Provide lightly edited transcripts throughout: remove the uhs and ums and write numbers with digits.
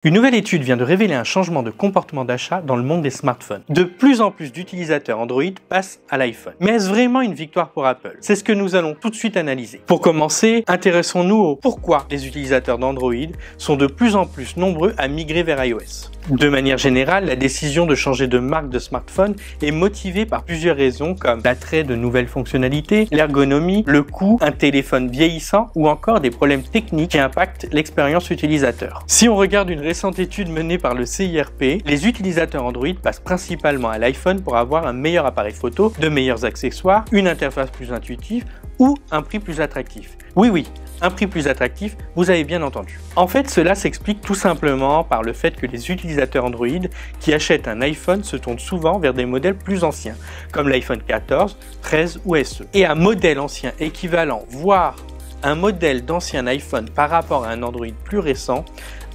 Une nouvelle étude vient de révéler un changement de comportement d'achat dans le monde des smartphones. De plus en plus d'utilisateurs Android passent à l'iPhone. Mais est-ce vraiment une victoire pour Apple? C'est ce que nous allons tout de suite analyser. Pour commencer, intéressons-nous au pourquoi les utilisateurs d'Android sont de plus en plus nombreux à migrer vers iOS. De manière générale, la décision de changer de marque de smartphone est motivée par plusieurs raisons comme l'attrait de nouvelles fonctionnalités, l'ergonomie, le coût, un téléphone vieillissant ou encore des problèmes techniques qui impactent l'expérience utilisateur. Si on regarde une récente étude menée par le CIRP, les utilisateurs Android passent principalement à l'iPhone pour avoir un meilleur appareil photo, de meilleurs accessoires, une interface plus intuitive ou un prix plus attractif. Oui, un prix plus attractif, vous avez bien entendu. En fait, cela s'explique tout simplement par le fait que les utilisateurs Android qui achètent un iPhone se tournent souvent vers des modèles plus anciens, comme l'iPhone 14, 13 ou SE. Et un modèle ancien équivalent, voire un modèle d'ancien iPhone par rapport à un Android plus récent,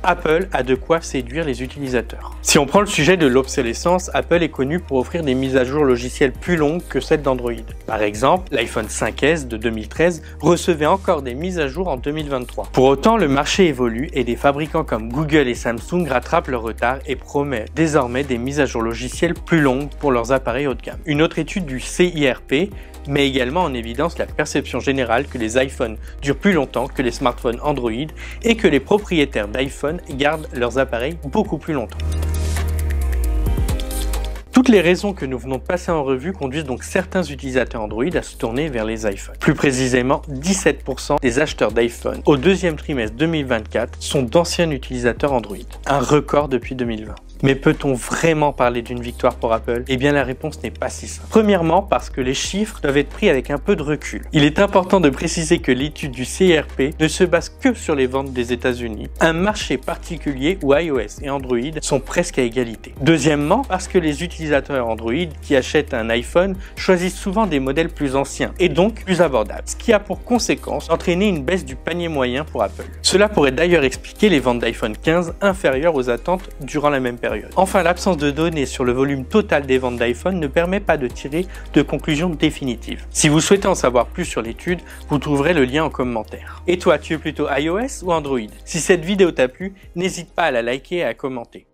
Apple a de quoi séduire les utilisateurs. Si on prend le sujet de l'obsolescence, Apple est connu pour offrir des mises à jour logicielles plus longues que celles d'Android. Par exemple, l'iPhone 5S de 2013 recevait encore des mises à jour en 2023. Pour autant, le marché évolue et des fabricants comme Google et Samsung rattrapent leur retard et promettent désormais des mises à jour logicielles plus longues pour leurs appareils haut de gamme. Une autre étude du CIRP met également en évidence la perception générale que les iPhones durent plus longtemps que les smartphones Android et que les propriétaires d'iPhone gardent leurs appareils beaucoup plus longtemps. Toutes les raisons que nous venons de passer en revue conduisent donc certains utilisateurs Android à se tourner vers les iPhones. Plus précisément, 17% des acheteurs d'iPhone au deuxième trimestre 2024 sont d'anciens utilisateurs Android, un record depuis 2020. Mais peut-on vraiment parler d'une victoire pour Apple? Eh bien la réponse n'est pas si simple. Premièrement parce que les chiffres doivent être pris avec un peu de recul. Il est important de préciser que l'étude du CIRP ne se base que sur les ventes des États-Unis, un marché particulier où iOS et Android sont presque à égalité. Deuxièmement parce que les utilisateurs Android qui achètent un iPhone choisissent souvent des modèles plus anciens et donc plus abordables, ce qui a pour conséquence d'entraîner une baisse du panier moyen pour Apple. Cela pourrait d'ailleurs expliquer les ventes d'iPhone 15 inférieures aux attentes durant la même période. Enfin, l'absence de données sur le volume total des ventes d'iPhone ne permet pas de tirer de conclusions définitives. Si vous souhaitez en savoir plus sur l'étude, vous trouverez le lien en commentaire. Et toi, tu es plutôt iOS ou Android? Si cette vidéo t'a plu, n'hésite pas à la liker et à commenter.